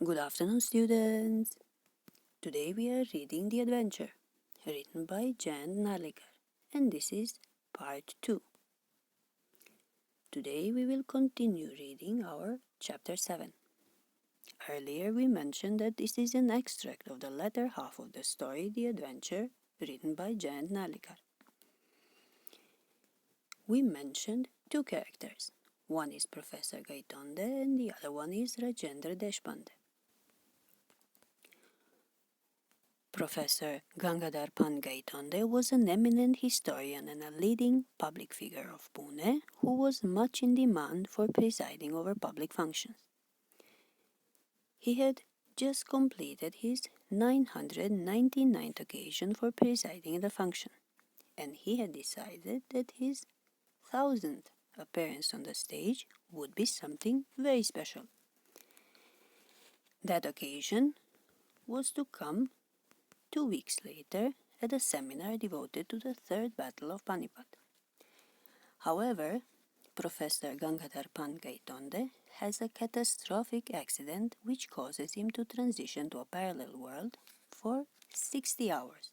Good afternoon, students. Today we are reading The Adventure, written by Jayant Narlikar, and this is Part 2. Today we will continue reading our Chapter 7. Earlier we mentioned that this is an extract of the latter half of the story The Adventure, written by Jayant Narlikar. We mentioned two characters. One is Professor Gaitonde and the other one is Rajendra Deshpande. Professor Gangadhar Gaitonde was an eminent historian and a leading public figure of Pune who was much in demand for presiding over public functions. He had just completed his 999th occasion for presiding at a function, and he had decided that his 1000th appearance on the stage would be something very special. That occasion was to come 2 weeks later at a seminar devoted to the Third Battle of Panipat. However, Professor Gangadhar Gaitonde has a catastrophic accident which causes him to transition to a parallel world for 60 hours.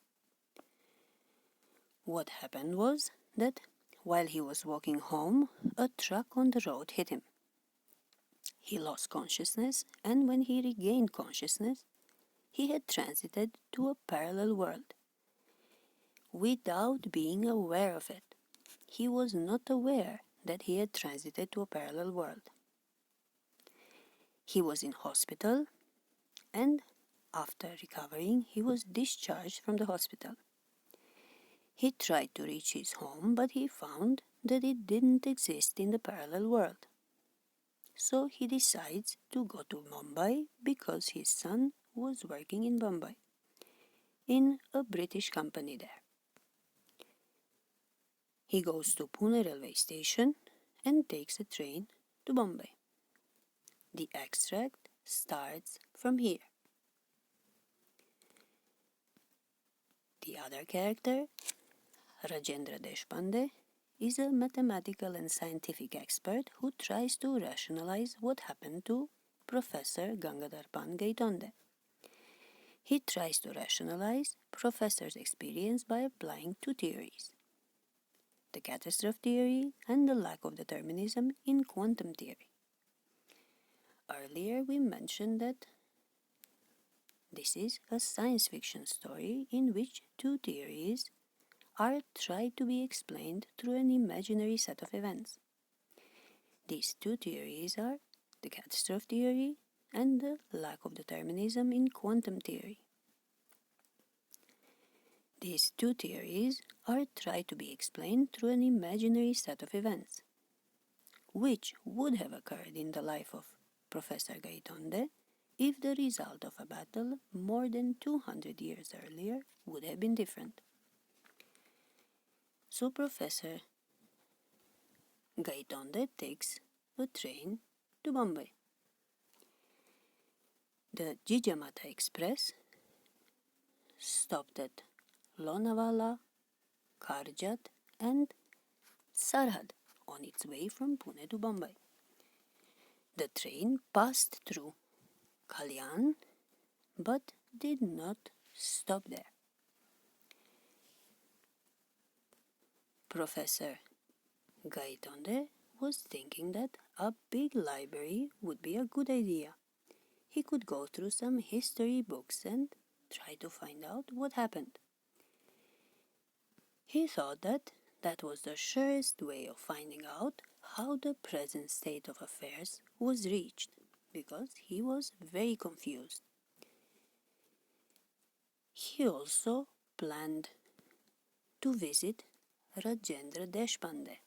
What happened was that while he was walking home, a truck on the road hit him. He lost consciousness, and when he regained consciousness, he had transited to a parallel world. Without being aware of it, he was not aware that he had transited to a parallel world. He was in hospital, and after recovering, he was discharged from the hospital. He tried to reach his home, but he found that it didn't exist in the parallel world. So he decides to go to Mumbai because his son was working in Mumbai, in a British company there. He goes to Pune railway station and takes a train to Bombay. The extract starts from here. The other character, Rajendra Deshpande, is a mathematical and scientific expert who tries to rationalize what happened to Professor Gangadhar Gaitonde. He tries to rationalize Professor's experience by applying two theories: the catastrophe theory and the lack of determinism in quantum theory. Earlier we mentioned that this is a science fiction story in which two theories are tried to be explained through an imaginary set of events. These two theories are the catastrophe theory and the lack of determinism in quantum theory. These two theories are tried to be explained through an imaginary set of events, which would have occurred in the life of Professor Gaitonde if the result of a battle more than 200 years earlier would have been different. So Professor Gaitonde takes a train to Bombay. The Jijamata Express stopped at Lonavala, Karjat and Sarhad on its way from Pune to Bombay. The train passed through Kalyan but did not stop there. Professor Gaitonde was thinking that a big library would be a good idea. He could go through some history books and try to find out what happened. He thought that that was the surest way of finding out how the present state of affairs was reached, because he was very confused. He also planned to visit Rajendra Deshpande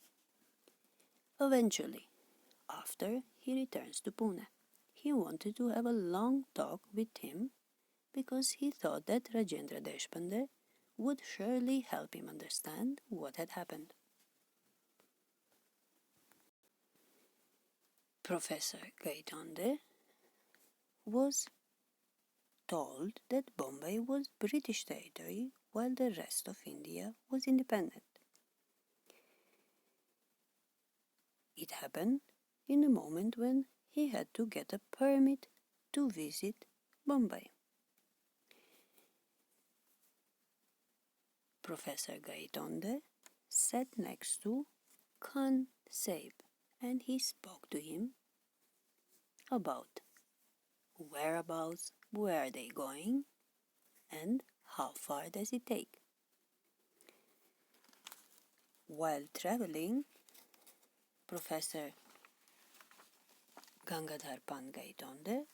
eventually, after he returns to Pune. He wanted to have a long talk with him because he thought that Rajendra Deshpande would surely help him understand what had happened. Professor Gaitonde was told that Bombay was British territory while the rest of India was independent. It happened in a moment when he had to get a permit to visit Bombay. Professor Gaitonde sat next to Khan Sahib and he spoke to him about whereabouts, where are they going, and how far does it take. While traveling, Professor Gangadhar Pant Gaitonde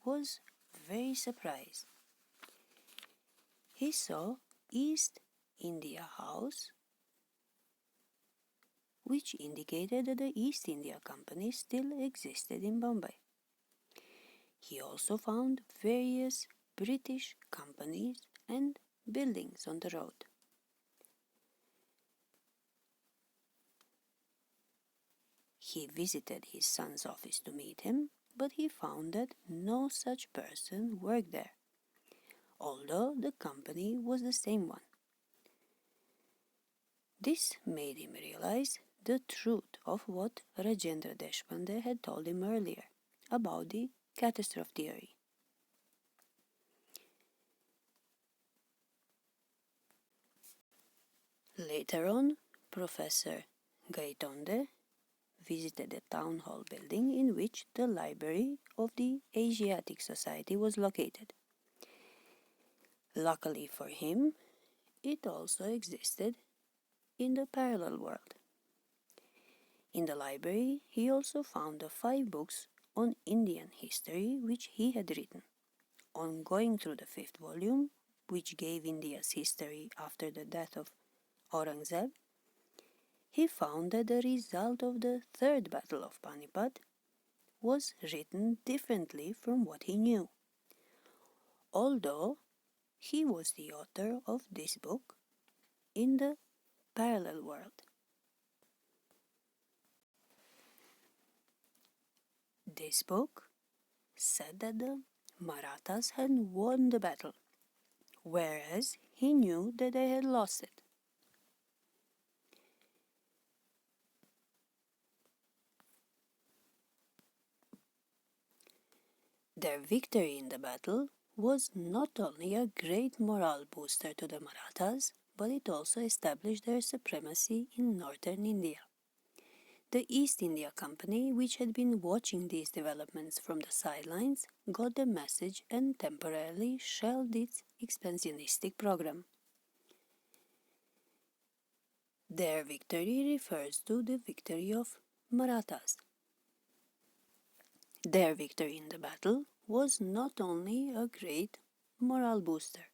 was very surprised. He saw East India House, which indicated that the East India Company still existed in Bombay. He also found various British companies and buildings on the road. He visited his son's office to meet him, but he found that no such person worked there, although the company was the same one. This made him realize the truth of what Rajendra Deshpande had told him earlier about the catastrophe theory. Later on, Professor Gaitonde visited the town hall building in which the library of the Asiatic Society was located. Luckily for him, it also existed in the parallel world. In the library, he also found the 5 books on Indian history which he had written. On going through the 5th volume, which gave India's history after the death of Aurangzeb, he found that the result of the 3rd Battle of Panipat was written differently from what he knew. Although he was the author of this book in the parallel world. This book said that the Marathas had won the battle, whereas he knew that they had lost it. Their victory in the battle was not only a great morale booster to the Marathas, but it also established their supremacy in northern India. The East India Company, which had been watching these developments from the sidelines, got the message and temporarily shelved its expansionistic program. Their victory refers to the victory of Marathas. Their victory in the battle was not only a great morale booster.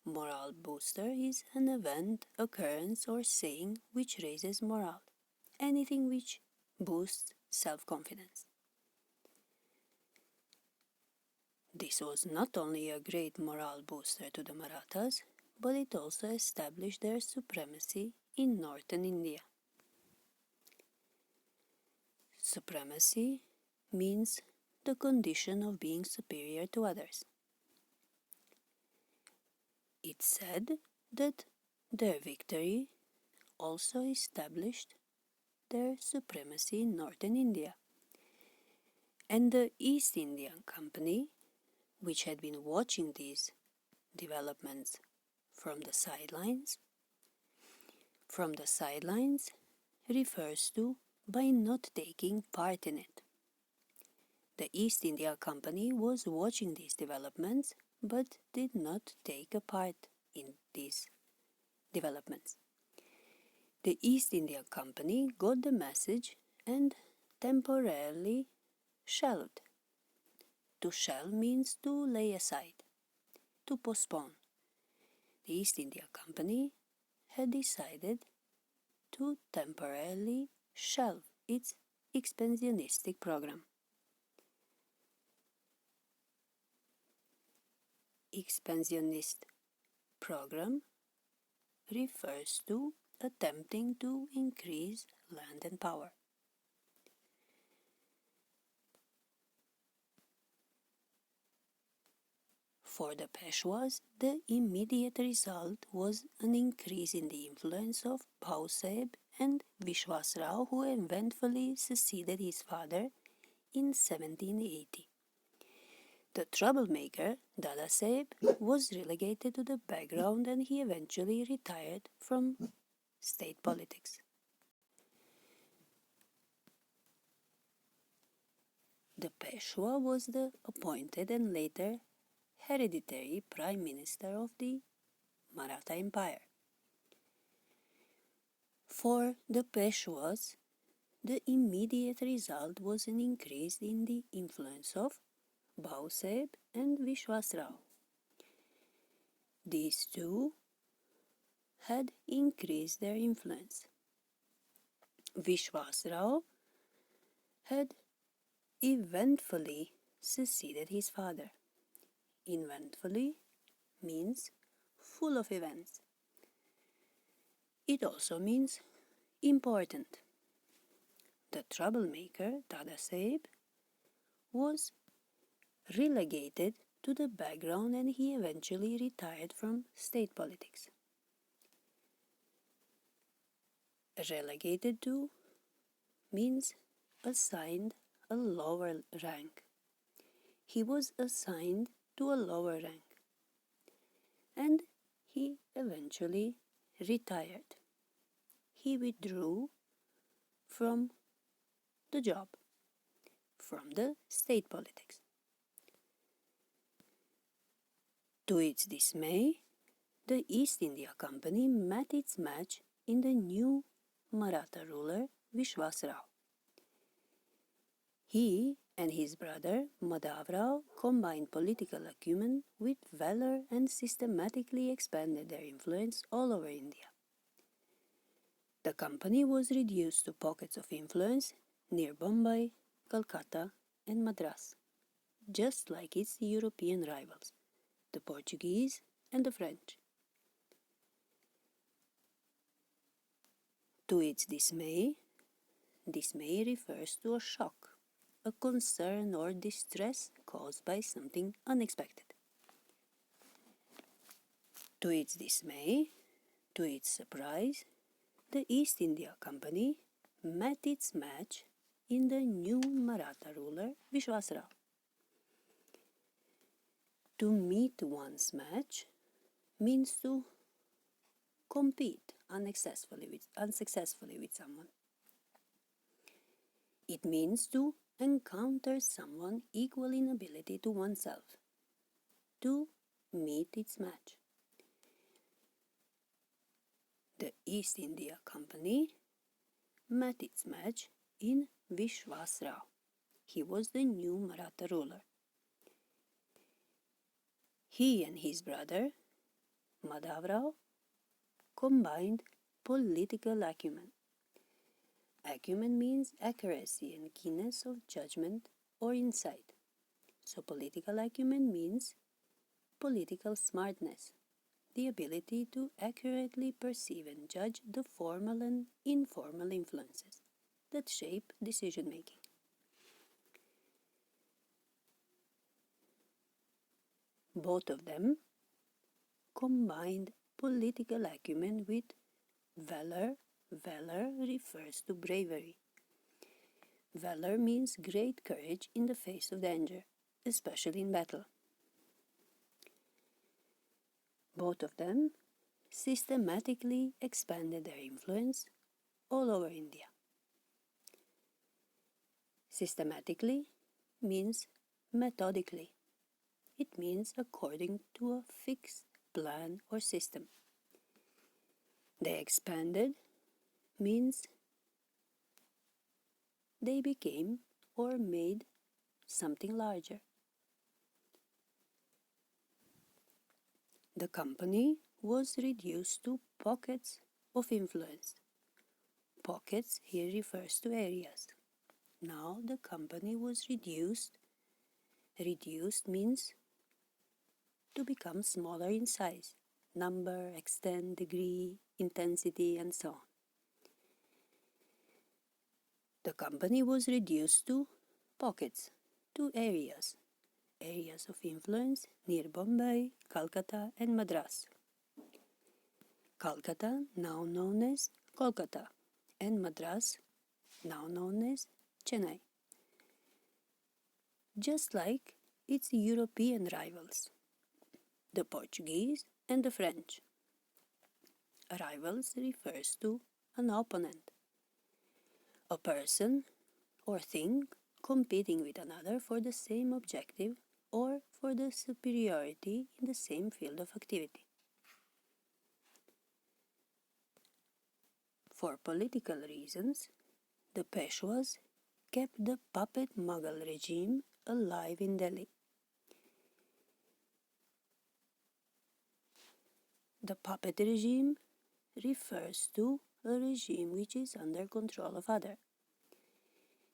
Morale booster is an event, occurrence, or saying which raises morale, anything which boosts self-confidence. This was not only a great morale booster to the Marathas, but it also established their supremacy in northern India. Supremacy means the condition of being superior to others. It said that their victory also established their supremacy in northern India. And the East Indian Company, which had been watching these developments from the sidelines refers to by not taking part in it. The East India Company was watching these developments but did not take a part in these developments. The East India Company got the message and temporarily shelved. To shelve means to lay aside, to postpone. The East India Company had decided to temporarily shelve its expansionistic program. Expansionist program refers to attempting to increase land and power. For the Peshwas, the immediate result was an increase in the influence of Bhau Sahib and Vishwas Rao, who eventually succeeded his father in 1780. The troublemaker, Dadasaheb, was relegated to the background and he eventually retired from state politics. The Peshwa was the appointed and later hereditary Prime Minister of the Maratha Empire. For the Peshwas, the immediate result was an increase in the influence of Bhausaheb and Vishwasrao. These two had increased their influence. Vishwasrao had eventfully succeeded his father. Eventfully means full of events. It also means important. The troublemaker, Dadasaheb, was relegated to the background and he eventually retired from state politics. Relegated to means assigned a lower rank. He was assigned to a lower rank and he eventually retired. He withdrew from the job, from the state politics. To its dismay, the East India Company met its match in the new Maratha ruler Vishwasrao. He and his brother Madhavrao combined political acumen with valor and systematically expanded their influence all over India. The company was reduced to pockets of influence near Bombay, Calcutta, and Madras, just like its European rivals, the Portuguese and the French. To its dismay refers to a shock, a concern or distress caused by something unexpected. To its dismay, to its surprise, the East India Company met its match in the new Maratha ruler Vishwasrao. To meet one's match means to compete unsuccessfully with someone. It means to encounter someone equal in ability to oneself, to meet its match. The East India Company met its match in Vishwasrao. He was the new Maratha ruler. He and his brother, Madhavrao, combined political acumen. Acumen means accuracy and keenness of judgment or insight. So political acumen means political smartness, the ability to accurately perceive and judge the formal and informal influences that shape decision-making. Both of them combined political acumen with valor. Valor refers to bravery. Valor means great courage in the face of danger, especially in battle. Both of them systematically expanded their influence all over India. Systematically means methodically. It means according to a fixed plan or system. They expanded means they became or made something larger. The company was reduced to pockets of influence. Pockets here refers to areas. Now the company was reduced. Reduced means to become smaller in size, number, extent, degree, intensity, and so on. The company was reduced to pockets, to areas of influence near Bombay, Calcutta, and Madras. Calcutta, now known as Kolkata, and Madras, now known as Chennai. Just like its European rivals, the Portuguese and the French. Rivals refers to an opponent, a person or thing competing with another for the same objective or for the superiority in the same field of activity. For political reasons, the Peshwas kept the puppet Mughal regime alive in Delhi. The puppet regime refers to a regime which is under control of others.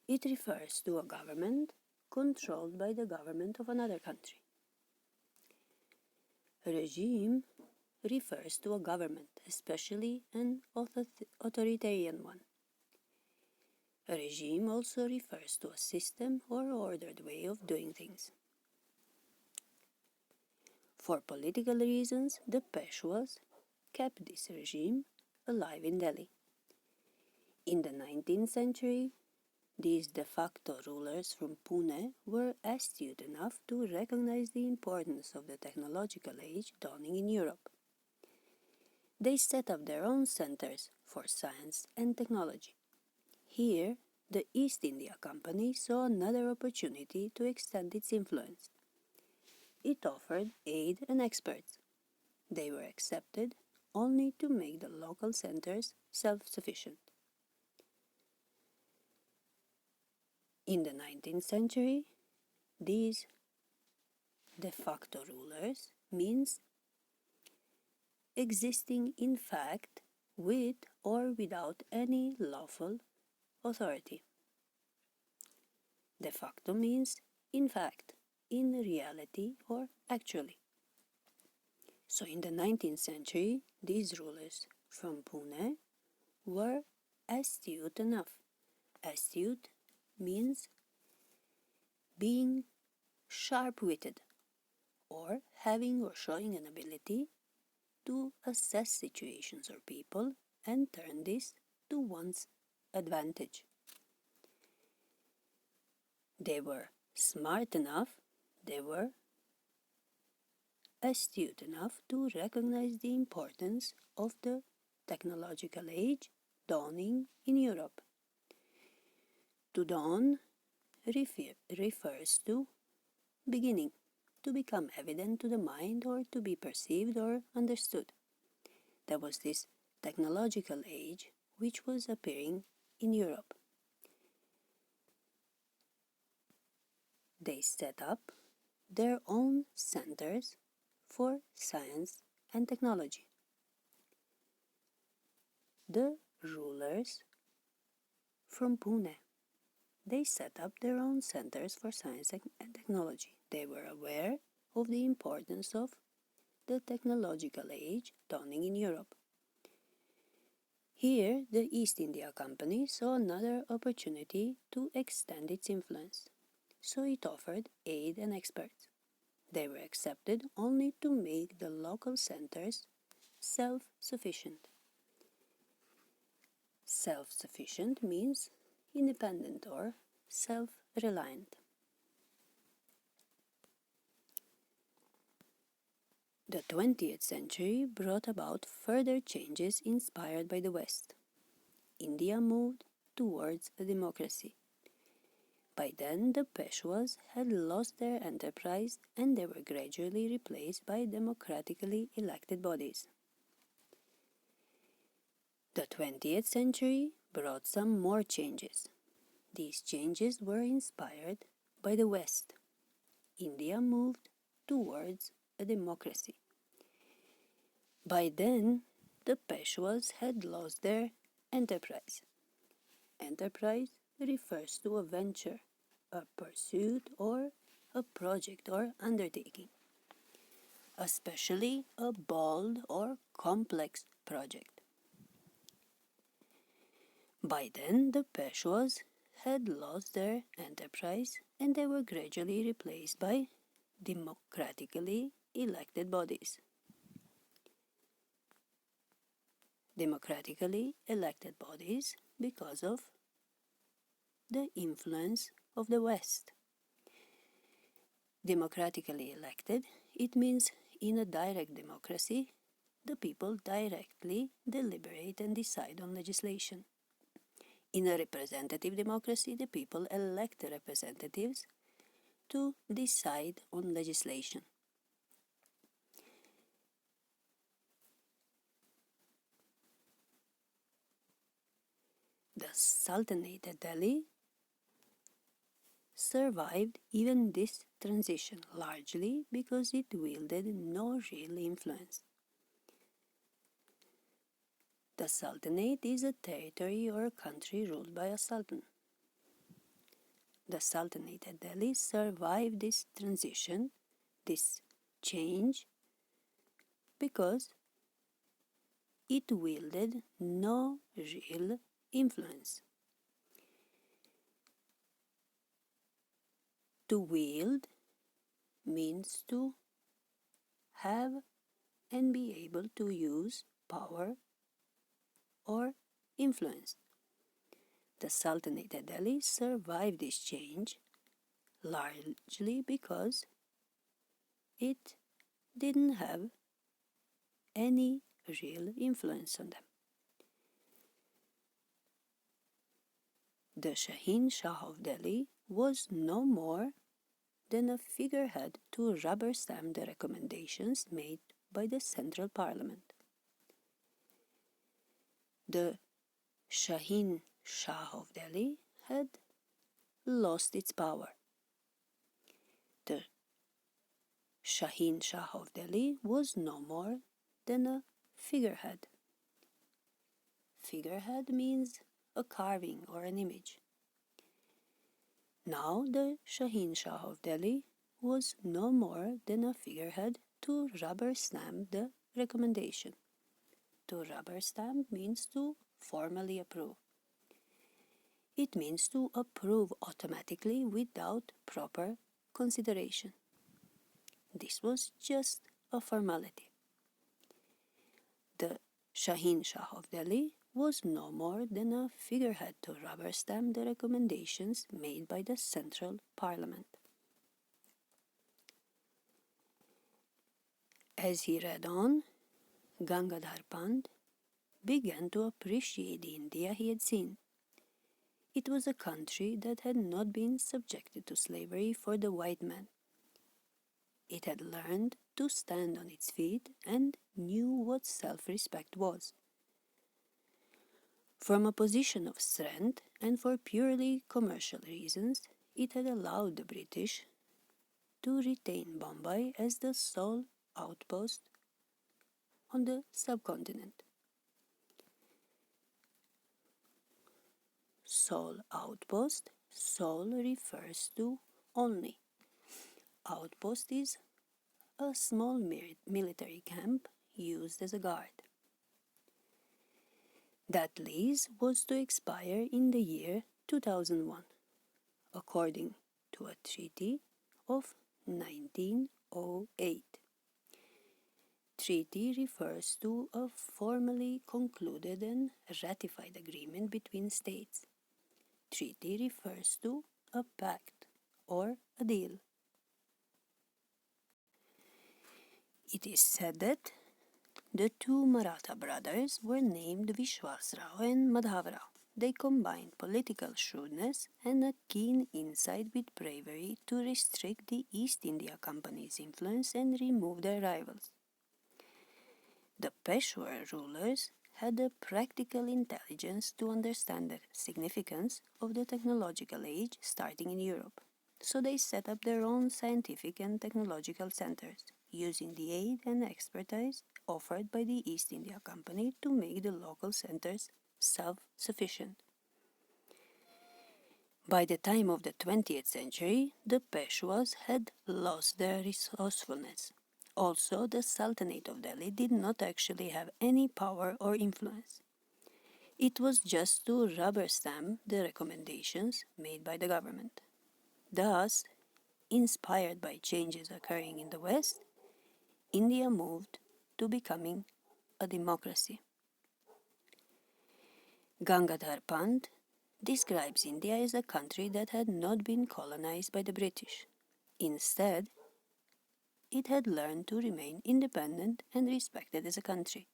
It refers to a government controlled by the government of another country. A regime refers to a government, especially an authoritarian one. A regime also refers to a system or ordered way of doing things. For political reasons, the Peshwas kept this regime alive in Delhi. In the 19th century, these de facto rulers from Pune were astute enough to recognize the importance of the technological age dawning in Europe. They set up their own centers for science and technology. Here, the East India Company saw another opportunity to extend its influence. It offered aid and experts. They were accepted only to make the local centers self-sufficient. In the 19th century, these de facto rulers means existing in fact with or without any lawful authority. De facto means in fact, in reality or actually. So in the 19th century, these rulers from Pune were astute enough. Astute means being sharp-witted or having or showing an ability to assess situations or people and turn this to one's advantage. They were smart enough, they were astute enough to recognize the importance of the technological age dawning in Europe. To dawn refers to beginning, to become evident to the mind or to be perceived or understood. There was this technological age which was appearing in Europe. They set up their own centers for science and technology. The rulers from Pune, they set up their own centers for science and technology. They were aware of the importance of the technological age dawning in Europe. Here, the East India Company saw another opportunity to extend its influence, so it offered aid and experts. They were accepted only to make the local centers self-sufficient. Self-sufficient means independent or self-reliant. The 20th century brought about further changes inspired by the West. India moved towards a democracy. By then, the Peshwas had lost their enterprise and they were gradually replaced by democratically elected bodies. The 20th century brought some more changes. These changes were inspired by the West. India moved towards a democracy. By then, the Peshwas had lost their enterprise. Enterprise refers to a venture, a pursuit or a project or undertaking, especially a bold or complex project. By then, the Peshwas had lost their enterprise and they were gradually replaced by democratically elected bodies. Democratically elected bodies because of the influence of the West. democratically elected, it means in a direct democracy, the people directly deliberate and decide on legislation. In a representative democracy, the people elect the representatives to decide on legislation. The Sultanate of Delhi survived even this transition largely because it wielded no real influence. The Sultanate is a territory or a country ruled by a sultan. The Sultanate of Delhi survived this transition, this change, because it wielded no real influence. To wield means to have and be able to use power or influence. The Sultanate of Delhi survived this change largely because it didn't have any real influence on them. The Shahin Shah of Delhi was no more than a figurehead to rubber stamp the recommendations made by the central parliament. The Shahin Shah of Delhi had lost its power. The Shahin Shah of Delhi was no more than a figurehead. Figurehead means a carving or an image. Now the Shahin Shah of Delhi was no more than a figurehead to rubber stamp the recommendation. To rubber stamp means to formally approve. It means to approve automatically without proper consideration. This was just a formality. The Shahin Shah of Delhi was no more than a figurehead to rubber stamp the recommendations made by the central parliament. As he read on, Gangadhar Pant began to appreciate the India he had seen. It was a country that had not been subjected to slavery for the white man. It had learned to stand on its feet and knew what self-respect was. From a position of strength and for purely commercial reasons, it had allowed the British to retain Bombay as the sole outpost on the subcontinent. Sole outpost, sole refers to only. Outpost is a small military camp used as a guard. That lease was to expire in the year 2001, according to a treaty of 1908. Treaty refers to a formally concluded and ratified agreement between states. Treaty refers to a pact or a deal. It is said that the two Maratha brothers were named Vishwasrao and Madhavrao. They combined political shrewdness and a keen insight with bravery to restrict the East India Company's influence and remove their rivals. The Peshawar rulers had the practical intelligence to understand the significance of the technological age starting in Europe, so they set up their own scientific and technological centers, using the aid and expertise offered by the East India Company to make the local centers self-sufficient. By the time of the 20th century, the Peshwas had lost their resourcefulness. Also, the Sultanate of Delhi did not actually have any power or influence. It was just to rubber stamp the recommendations made by the government. Thus, inspired by changes occurring in the West, India moved to becoming a democracy. Gangadhar Pant describes India as a country that had not been colonized by the British. Instead, it had learned to remain independent and respected as a country.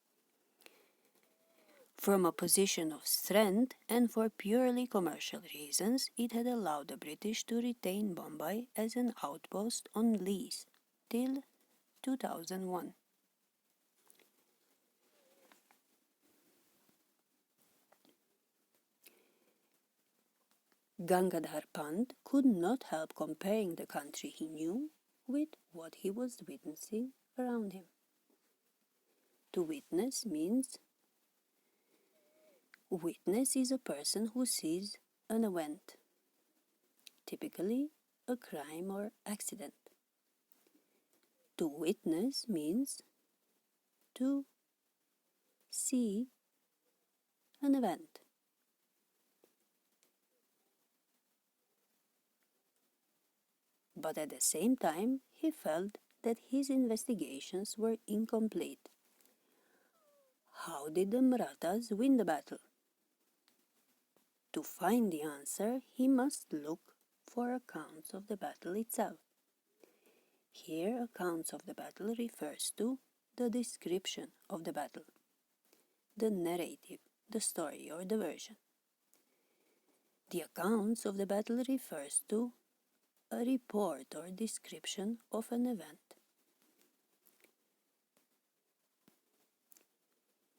From a position of strength and for purely commercial reasons, it had allowed the British to retain Bombay as an outpost on lease till 2001. Gangadhar Pant could not help comparing the country he knew with what he was witnessing around him. To witness means witness is a person who sees an event, typically a crime or accident. To witness means to see an event. But at the same time, he felt that his investigations were incomplete. How did the Marathas win the battle? To find the answer, he must look for accounts of the battle itself. Here, accounts of the battle refers to the description of the battle, the narrative, the story or the version. The accounts of the battle refers to a report or description of an event.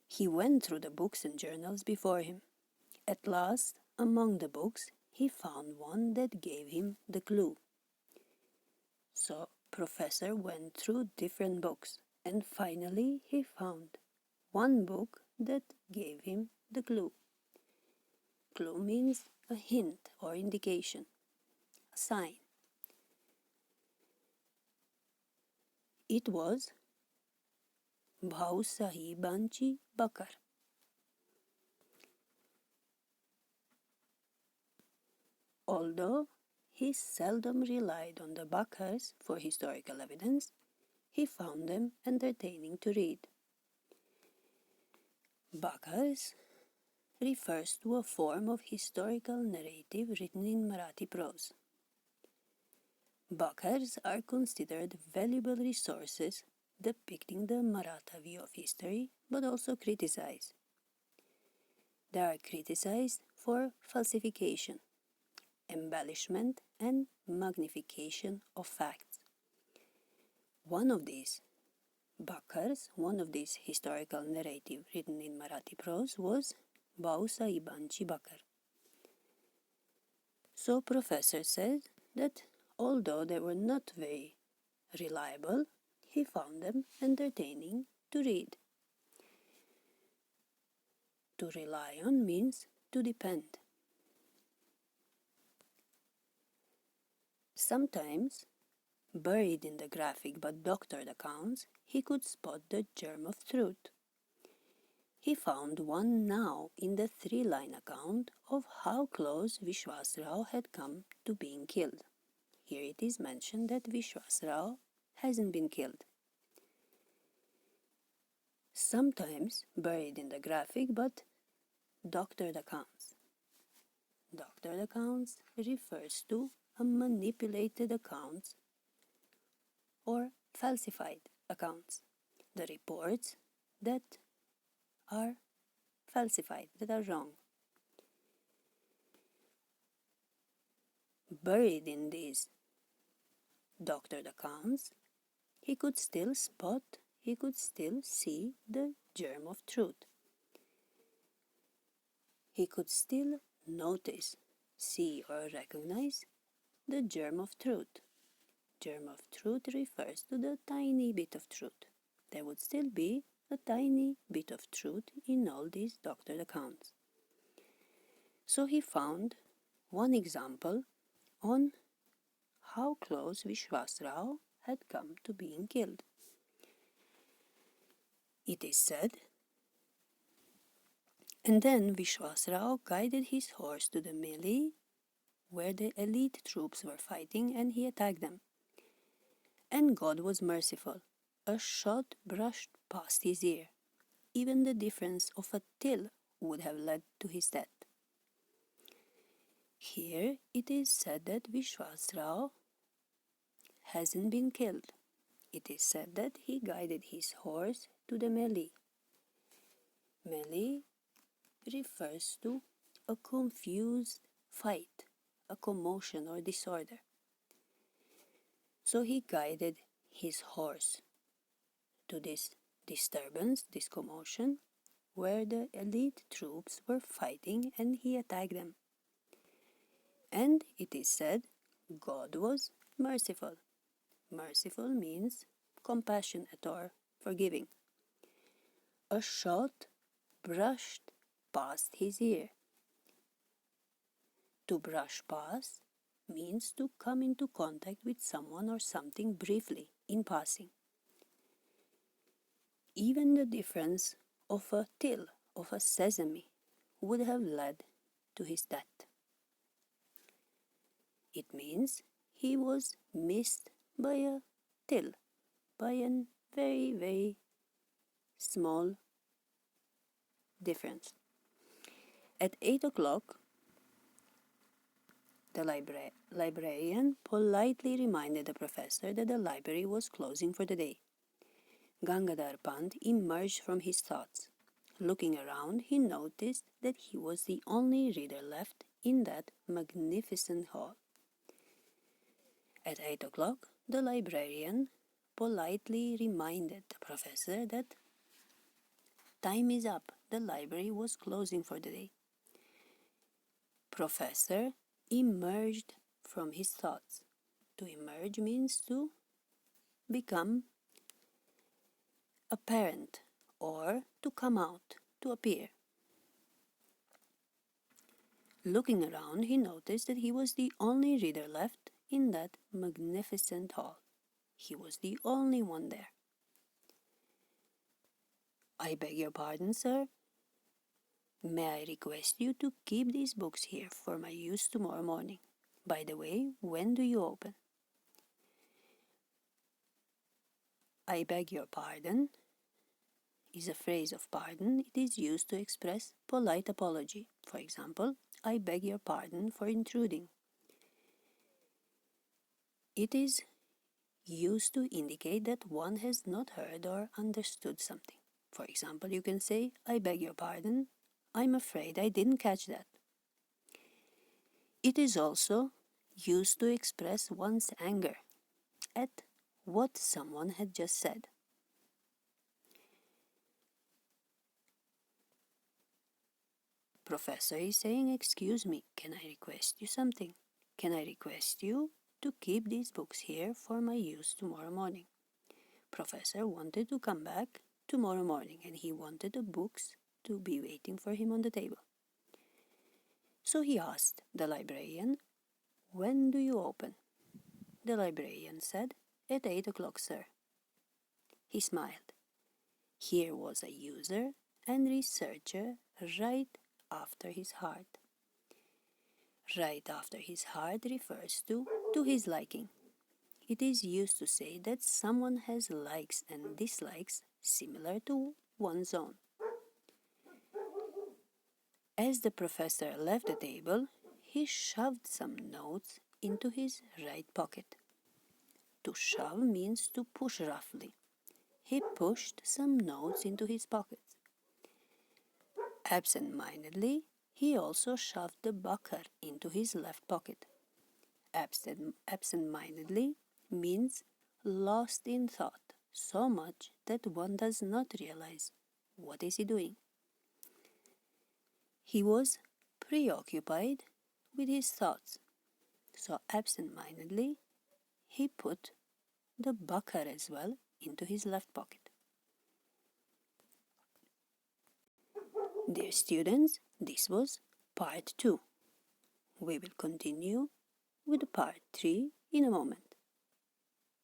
He went through the books and journals before him. At last, among the books, he found one that gave him the clue. So, Professor went through different books, and finally he found one book that gave him the clue. Clue means a hint or indication, a sign. It was Bhau Sahibanchi Bakar. Although he seldom relied on the Bakars for historical evidence, he found them entertaining to read. Bakars refers to a form of historical narrative written in Marathi prose. Bakars are considered valuable resources depicting the Maratha view of history, but also criticized. They are criticized for falsification, embellishment, and magnification of facts. One of these Bakars, one of these historical narrative written in Marathi prose was Bausahibanchi Bakar. So Professor said that although they were not very reliable, he found them entertaining to read. To rely on means to depend. Sometimes, buried in the graphic but doctored accounts, he could spot the germ of truth. He found one now in the three-line account of how close Vishwasrao had come to being killed. Here it is mentioned that Vishwasrao hasn't been killed. Sometimes buried in the graphic but doctored accounts. Doctored accounts refers to a manipulated accounts or falsified accounts. The reports that are falsified, that are wrong. Buried in these doctored accounts, he could still see the germ of truth. He could still notice, see or recognize the germ of truth. Germ of truth refers to the tiny bit of truth. There would still be a tiny bit of truth in all these doctored accounts. So he found one example on how close Vishwasrao had come to being killed. It is said, and then Vishwasrao guided his horse to the melee where the elite troops were fighting and he attacked them. And God was merciful. A shot brushed past his ear. Even the difference of a till would have led to his death. Here it is said that Vishwasrao hasn't been killed. It is said that he guided his horse to the melee. Melee refers to a confused fight, a commotion or disorder. So he guided his horse to this disturbance, this commotion, where the elite troops were fighting, and he attacked them. And it is said God was merciful. Merciful means compassionate or forgiving. A shot brushed past his ear. To brush past means to come into contact with someone or something briefly, in passing. Even the difference of a till, of a sesame, would have led to his death. It means he was missed by a till, by a very, very small difference. At 8 o'clock, the librarian politely reminded the professor that the library was closing for the day. Gangadhar Pant emerged from his thoughts. Looking around, he noticed that he was the only reader left in that magnificent hall. At 8 o'clock, the librarian politely reminded the professor that time is up. The library was closing for the day. Professor emerged from his thoughts. To emerge means to become apparent or to come out, to appear. Looking around, he noticed that he was the only reader left in that magnificent hall. He was the only one there. I beg your pardon, sir. May I request you to keep these books here for my use tomorrow morning? By the way, when do you open? I beg your pardon is a phrase of pardon. It is used to express polite apology. For example, I beg your pardon for intruding. It is used to indicate that one has not heard or understood something. For example, you can say, I beg your pardon, I'm afraid I didn't catch that. It is also used to express one's anger at what someone had just said. Professor is saying, excuse me, can I request you something? Can I request you to keep these books here for my use tomorrow morning? Professor wanted to come back tomorrow morning and he wanted the books to be waiting for him on the table. So he asked the librarian, when do you open? The librarian said, at 8 o'clock, sir. He smiled. Here was a user and researcher right after his heart. Right after his heart refers to his liking. It is used to say that someone has likes and dislikes similar to one's own. As the professor left the table, he shoved some notes into his right pocket. To shove means to push roughly. He pushed some notes into his pockets. Absent-mindedly, he also shoved the bucker into his left pocket. Absent-mindedly means lost in thought, so much that one does not realize what is he doing. He was preoccupied with his thoughts, so absent-mindedly he put the bucker as well into his left pocket. Dear students, this was part 2. We will continue with part 3 in a moment.